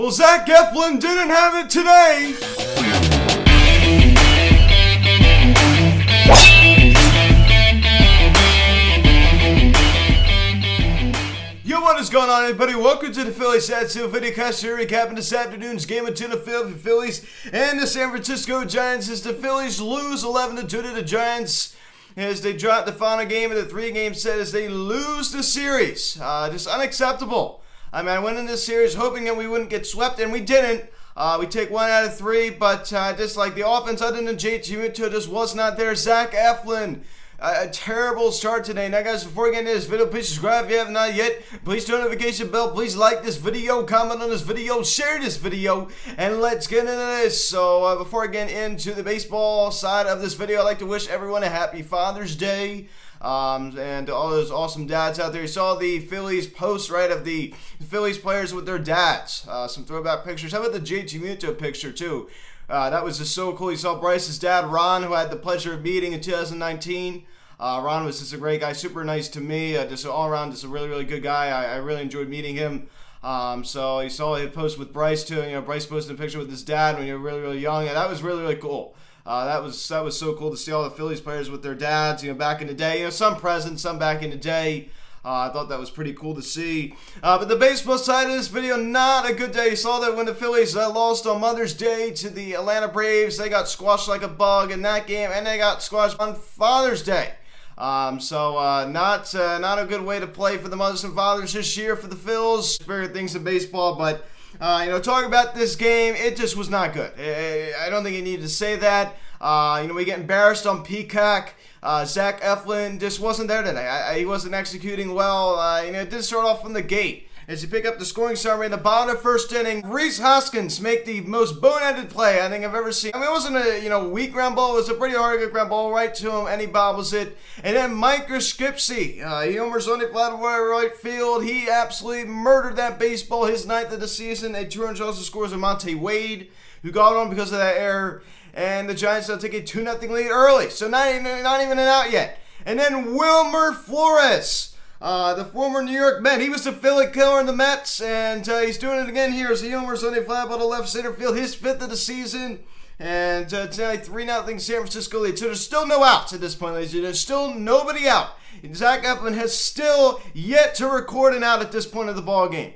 Well, Zach Eflin didn't have it today. Yo, what is going on, everybody? Welcome to the Phillies Satsu Videocast here, recapping this afternoon's game of the Phillies and the San Francisco Giants as the Phillies lose 11-2 to the Giants as they drop the final game of the three-game set as they lose the series. Just unacceptable. I mean, I went in this series hoping that we wouldn't get swept, and we didn't. We take 1 out of 3, but just like the offense other than JT just was not there. Zach Eflin. A terrible start today. Now, guys, before we get into this video, please subscribe if you have not yet. Please turn the notification bell. Please like this video, comment on this video, share this video, and let's get into this. So, before I get into the baseball side of this video, I'd like to wish everyone a happy Father's Day. And all those awesome dads out there. You saw the Phillies post, right, of the Phillies players with their dads. Some throwback pictures. How about the JT Muto picture, too? That was just so cool. You saw Bryce's dad, Ron, who I had the pleasure of meeting in 2019. Ron was just a great guy, super nice to me, just all around, just a really, really good guy. I really enjoyed meeting him. So you saw him post with Bryce too. You know, Bryce posted a picture with his dad when he was really, really young, and that was really, really cool. That was so cool to see all the Phillies players with their dads. You know, back in the day. You know, some present, some back in the day. I thought that was pretty cool to see. But the baseball side of this video, not a good day. You saw that when the Phillies lost on Mother's Day to the Atlanta Braves, they got squashed like a bug in that game, and they got squashed on Father's Day. Not a good way to play for the mothers and fathers this year for the Phils. Bigger things in baseball, but talking about this game, it just was not good. I don't think you needed to say that. We get embarrassed on Peacock. Zach Eflin just wasn't there today. He wasn't executing well. It did start off from the gate. As you pick up the scoring summary in the bottom of the first inning, Rhys Hoskins make the most boneheaded play I think I've ever seen. I mean, it wasn't a weak ground ball. It was a pretty hard good ground ball right to him, and he bobbles it. And then Mike Skipsey, he homers on the flat right field. He absolutely murdered that baseball. His ninth of the season. A 200 also scores of Monte Wade, who got on because of that error. And the Giants will take a 2-0 lead early. So not even an out yet. And then Wilmer Flores. The former New York Met. He was the Philly killer in the Mets, and he's doing it again here as he homers on a fly ball to left center field, his 5th of the season, and tonight 3-0 San Francisco lead. So there's still no outs at this point, ladies and gentlemen. There's still nobody out. Zach Eflin has still yet to record an out at this point of the ball game.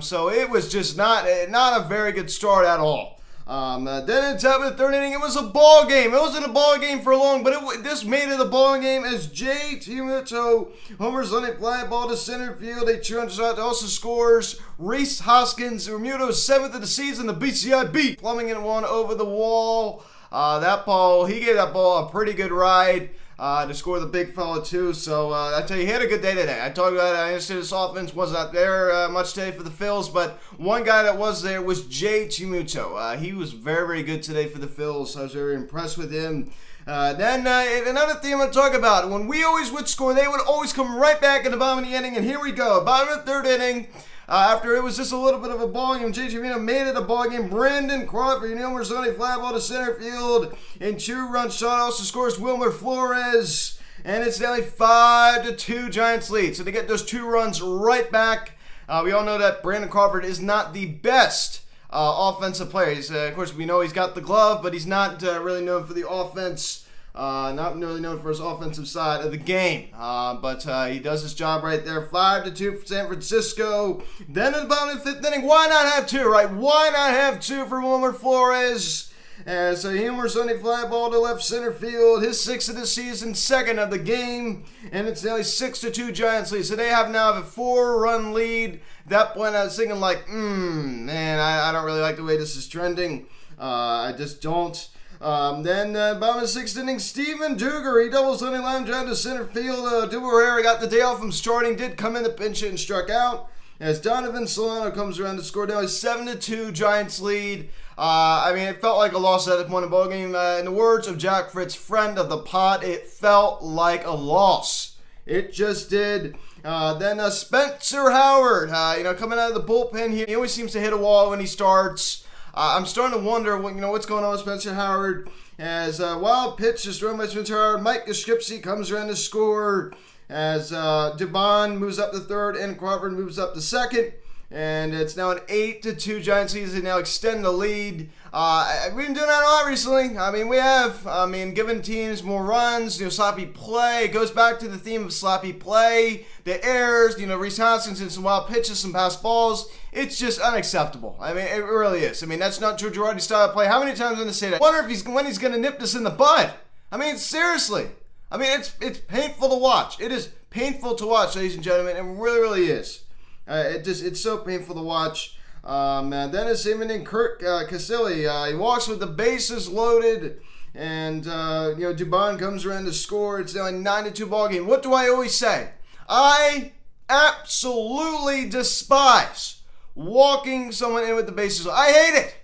So it was just not a very good start at all. Then in top of the third inning, it was a ball game. It wasn't a ball game for long, but this made it a ball game as JT Muto homers on a fly ball to center field. A 200 shot also scores. Rhys Hoskins, Muto's 7th of the season, the BCIB, plumbing it one over the wall. He gave that ball a pretty good ride. To score the big fella too. So I tell you, he had a good day today. I talked about it. I understood this offense was not there much today for the Phils, but one guy that was there was JT Muto. He was very, very good today for the Phils. I was very impressed with him. Then another thing I'm going to talk about, when we always would score, they would always come right back in the bottom of the inning, and here we go. Bottom of the third inning. After it was just a little bit of a ball game, JT Muto made it a ball game. Brandon Crawford, homers on a fly ball to center field. And 2-run shot also scores Wilmer Flores. And it's now a 5-2 Giants lead. So they get those 2 runs right back. We all know that Brandon Crawford is not the best offensive player. Of course, we know he's got the glove, but he's not really known for the offense. Not really known for his offensive side of the game. But he does his job right there. 5-2 for San Francisco. Then in the bottom of the 5th inning, why not have 2, right? Why not have 2 for Wilmer Flores? And so he homers on a fly ball to left center field. His 6th of the season, 2nd of the game. And it's now a 6-2 Giants lead. So they now have a 4-run lead. At that point, I was thinking like, man, I don't really like the way this is trending. I just don't. Then bottom of the 6th inning, Steven Duger, he doubles on a line drive to center field. Duber got the day off from starting, did come in to pinch it and struck out. As Donovan Solano comes around to score now a 7-2 Giants lead. It felt like a loss at the point of the ball game. In the words of Jack Fritz, friend of the pod, it felt like a loss. It just did. Then Spencer Howard, coming out of the bullpen here. He always seems to hit a wall when he starts. I'm starting to wonder what's going on with Spencer Howard. As wild pitch just thrown by Spencer Howard. Mike Skipsey comes around to score. As Dubon moves up to third and Crawford moves up to second. And it's now an 8-2 Giants lead. They now extend the lead. We've been doing that a lot recently. I mean, we have. I mean, giving teams more runs, sloppy play. It goes back to the theme of sloppy play, the errors, Rhys Hoskins and some wild pitches, some pass balls. It's just unacceptable. I mean, it really is. I mean, that's not Joe Girardi's style of play. How many times am I going to say that? I wonder if when he's going to nip this in the bud. I mean, seriously. I mean, it's painful to watch. It is painful to watch, ladies and gentlemen. It really, really is. It's so painful to watch. And then it's even in Kurt Casilli. He walks with the bases loaded, and Dubon comes around to score. It's now a 9-2 ball game. What do I always say? I absolutely despise walking someone in with the bases loaded. I hate it.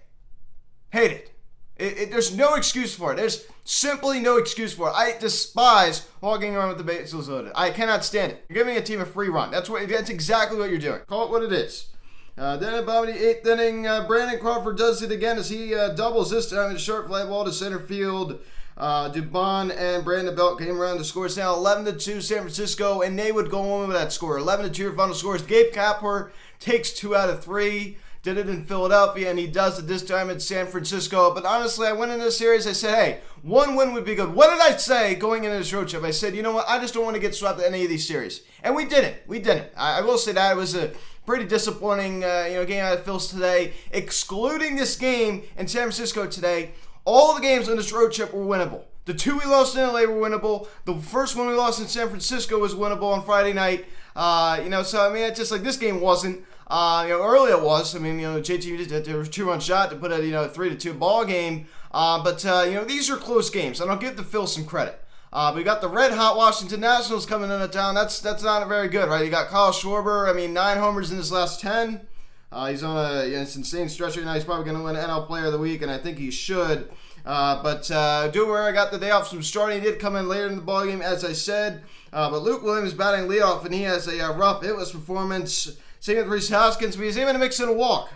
Hate it. There's no excuse for it. There's simply no excuse for it. I despise walking around with the bases loaded. I cannot stand it. You're giving a team a free run. That's exactly what you're doing. Call it what it is. Then about the 8th inning, Brandon Crawford does it again as he doubles this time in a short fly ball to center field. Dubon and Brandon Belt came around to score. It's now 11-2 San Francisco, and they would go on with that score. 11-2 your final scores. Gabe Kapler takes 2 out of 3. Did it in Philadelphia, and he does it this time in San Francisco. But honestly, I went into this series, I said, hey, one win would be good. What did I say going into this road trip? I said, you know what, I just don't want to get swept in any of these series. And we didn't. I will say that it was a pretty disappointing game out of Phillies today. Excluding this game in San Francisco today, all the games on this road trip were winnable. The 2 we lost in LA were winnable. The first one we lost in San Francisco was winnable on Friday night. So I mean, it's just like this game wasn't. Early it was. I mean, JT did a 2-run shot to put a 3-2 ball game. But these are close games, and I'll give the Phils some credit. We got the red hot Washington Nationals coming into town. That's not very good, right? You got Kyle Schwarber. I mean, 9 homers in his last 10. He's on this insane stretch right now. He's probably going to win NL Player of the Week, and I think he should. But Dewar got the day off from starting. He did come in later in the ballgame, as I said. But Luke Williams batting leadoff, and he has a rough hitless performance. Same with Rhys Hoskins, but he's able to mix in a walk.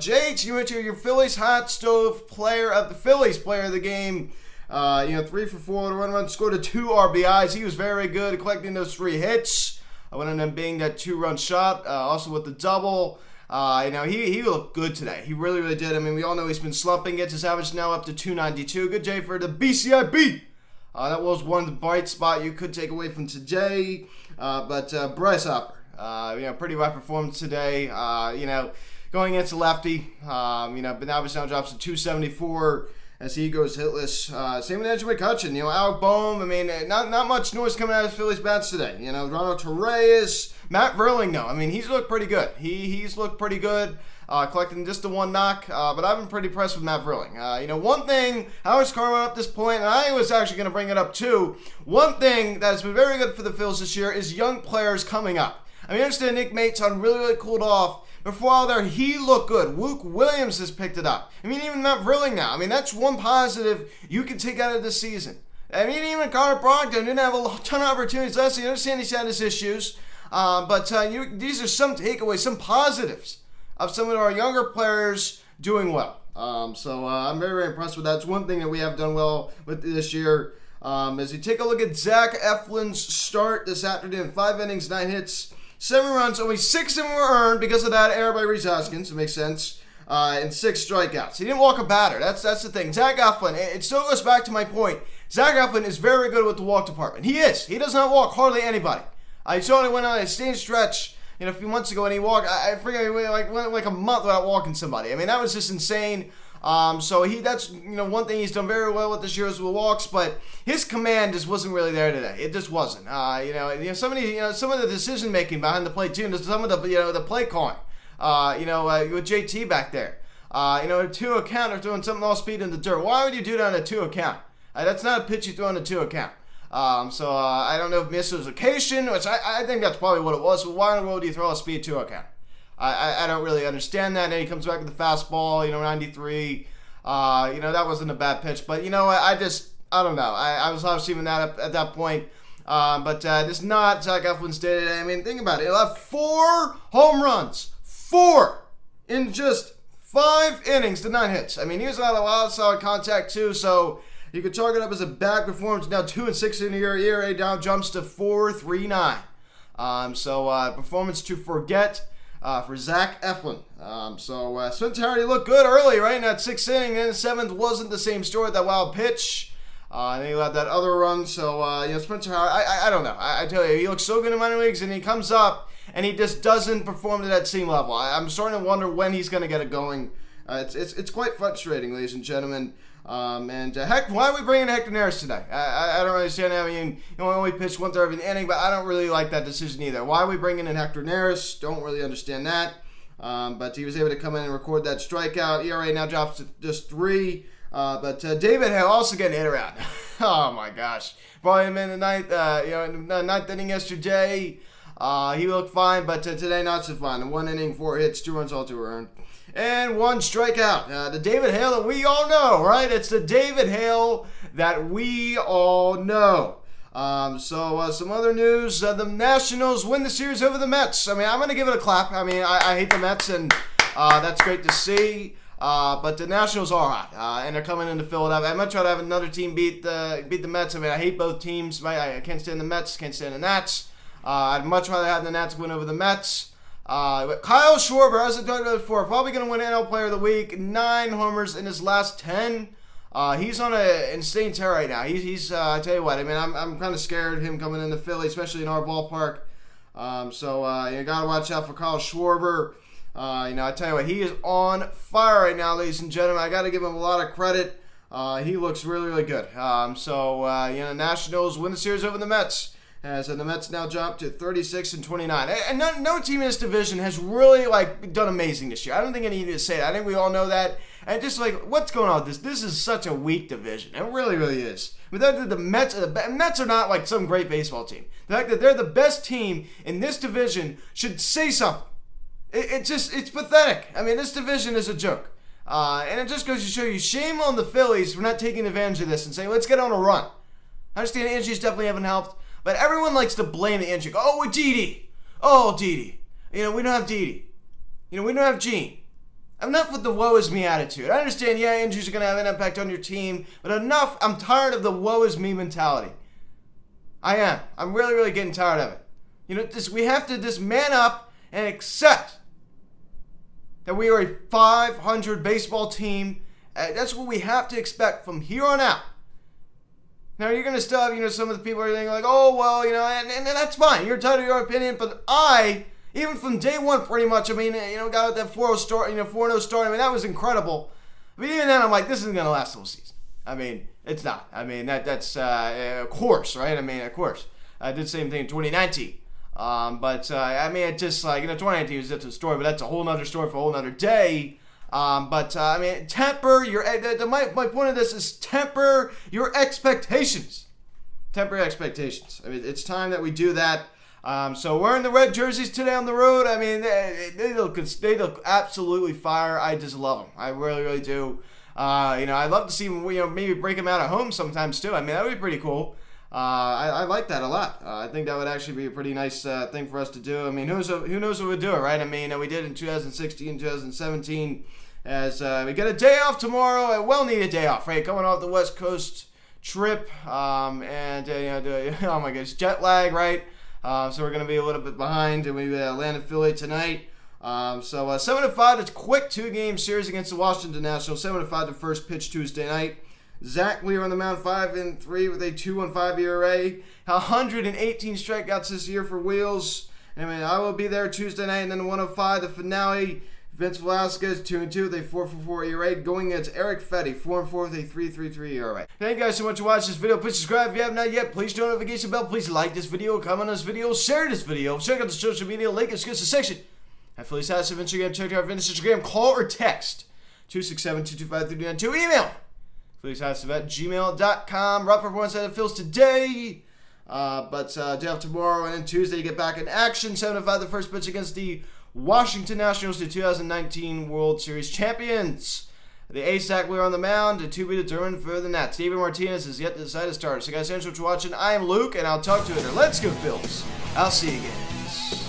Jake, you went to your Phillies hot stove player of the game. 3 for 4 with a run, scored a 2 RBIs. He was very good at collecting those 3 hits. One of them being that 2-run shot, also with the double. He looked good today. He really, really did. I mean, we all know he's been slumping. Gets his average now up to 292. Good day for the BCIB. That was one bright spot you could take away from today. Bryce Hopper. Pretty rough performance today. Going against a lefty. But now drops to 274 as he goes hitless. Same with Andrew McCutchen. Alec Boehm. I mean, not much noise coming out of Phillies bats today. Ronald Torreyes, Matt Verling. No, I mean he's looked pretty good. He's looked pretty good. Collecting just the 1 knock. But I've been pretty impressed with Matt Verling. One thing, Howard Carver up this point, and I was actually going to bring it up too. One thing that has been very good for the Phillies this year is young players coming up. I mean, I understand Nick Maton really, really cooled off. But for a while there, he looked good. Luke Williams has picked it up. I mean, even Matt Verling now. I mean, that's one positive you can take out of this season. I mean, even Connor Brogdon didn't have a ton of opportunities last year. I understand he's had his issues. These are some takeaways, some positives of some of our younger players doing well. I'm very, very impressed with that. It's one thing that we have done well with this year. As you take a look at Zach Eflin's start this afternoon, 5 innings, 9 hits, 7 runs, only 6 of them were earned because of that error by Rhys Hoskins. It makes sense. And 6 strikeouts. He didn't walk a batter. That's the thing. Zach Eflin, it still goes back to my point. Zach Eflin is very good with the walk department. He is. He does not walk hardly anybody. I saw him went on a stage stretch a few months ago, and he walked. I forget, he went like a month without walking somebody. I mean, that was just insane. That's one thing he's done very well with this year is with walks, but his command just wasn't really there today. It just wasn't. Some of the decision making behind the plate too, and some of the play calling. With JT back there. A 2 count or throwing something off speed in the dirt. Why would you do that on a 2 count? That's not a pitch you throw on a 2 count. I don't know if miscommunication, which I think that's probably what it was. But why in the world do you throw a speed 2 count? I don't really understand that. And then he comes back with the fastball, 93. That wasn't a bad pitch. But, I don't know. I was obviously even that at that point. This is not Zach Eflin's day today. I mean, think about it. He'll have 4 home runs. 4 in just 5 innings to 9 hits. I mean, he was on a lot of solid contact too, so you could chalk it up as a bad performance. Now 2-6 in the year. ERA down jumps to 4.39. Performance to forget. for Zach Eflin. Spencer Hardy looked good early, right, in that 6th inning. Then the 7th wasn't the same story with that wild pitch. And then he had that other run. So, Spencer Hardy, I don't know. I tell you, he looks so good in minor leagues, and he comes up, and he just doesn't perform to that same level. I'm starting to wonder when he's going to get it going. It's quite frustrating, ladies and gentlemen. Heck, why are we bringing Hector Neris today? I don't understand. I mean, he only pitched 1/3 of an inning, but I don't really like that decision either. Why are we bringing in Hector Neris? Don't really understand that. But he was able to come in and record that strikeout. ERA now drops to just 3. But David Hale also getting hit around. Oh my gosh! Brought him in the ninth, in the 9th inning yesterday. He looked fine, but today not so fine. In 1 inning, 4 hits, 2 runs, all 2 earned. And 1 strikeout. The David Hale that we all know, right? It's the David Hale that we all know. Some other news. The Nationals win the series over the Mets. I mean, I'm going to give it a clap. I mean, I hate the Mets, and that's great to see. But the Nationals are hot, and they're coming into Philadelphia. I'd much rather have another team beat the Mets. I mean, I hate both teams. I can't stand the Mets, can't stand the Nats. I'd much rather have the Nats win over the Mets. But Kyle Schwarber, as I talked about before, probably going to win NL Player of the Week. 9 homers in his last 10. He's on an insane tear right now. He's I tell you what, I mean, I'm kind of scared of him coming into Philly, especially in our ballpark. You got to watch out for Kyle Schwarber. I tell you what, he is on fire right now, ladies and gentlemen. I got to give him a lot of credit. He looks really, really good. Nationals win the series over the Mets. As the Mets now jump to 36-29. And no team in this division has really, done amazing this year. I don't think I need to say that. I think we all know that. And just, what's going on with this? This is such a weak division. It really, really is. But the Mets are not, some great baseball team. The fact that they're the best team in this division should say something. It's pathetic. I mean, this division is a joke. And it just goes to show you, shame on the Phillies for not taking advantage of this and saying, let's get on a run. I understand injuries definitely haven't helped. But everyone likes to blame the injury. Oh, with Didi. Oh, Didi. We don't have Didi. We don't have Gene. Enough with the woe is me attitude. I understand, injuries are going to have an impact on your team. But enough. I'm tired of the woe is me mentality. I am. I'm really, really getting tired of it. We have to just man up and accept that we are a 500 baseball team. That's what we have to expect from here on out. Now, you're going to still have, some of the people are thinking and that's fine. You're entitled to your opinion. But even from day one, pretty much, got with that 4-0 start, 4-0 start. I mean, that was incredible. But even then, I'm like, this isn't going to last the whole season. I mean, it's not. I mean, that's of course, right? I mean, of course. I did the same thing in 2019. It's just 2019 was just a story, but that's a whole nother story for a whole nother day. Temper your. My point of this is temper your expectations. Temper your expectations. I mean, it's time that we do that. So wearing the red jerseys today on the road. I mean, they look absolutely fire. I just love them. I really, really do. I'd love to see them. Maybe break them out at home sometimes too. I mean, that would be pretty cool. I like that a lot. I think that would actually be a pretty nice thing for us to do. I mean, who knows what we'd do it, right? I mean, we did in 2016, 2017. As we get a day off tomorrow, a well-needed day off, right? Coming off the West Coast trip, oh my gosh, jet lag, right? So we're going to be a little bit behind, and we land in Philly tonight. 7-5, it's a quick 2-game series against the Washington Nationals. 7-5 the first pitch Tuesday night. Zach Wheeler on the mound, 5-3 with a 2.15 ERA. 118 strikeouts this year for Wheels. I will be there Tuesday night, and then 105, the finale. Vince Velasquez, 2-2 with a 4.44 ERA, going against Eric Fetty, 4-4 with a 3.33 ERA. Thank you guys so much for watching this video. Please subscribe if you have not yet. Please turn on the notification bell. Please like this video, comment on this video, share this video. Check out the social media link in the description section. At Phillies House of Instagram, check out our Instagram, call or text 267-225-392. Email phillieshouse@gmail.com. Rough performance at the Phils today. Day off tomorrow, and then Tuesday you get back in action. 7-5 the first pitch against the Washington Nationals, the 2019 World Series champions. The ace Zach Wheeler on the mound, to be determined for the Nats. David Martinez is yet to decide to start. So guys, thanks for watching. I am Luke, and I'll talk to you later. Let's go Phils. I'll see you again.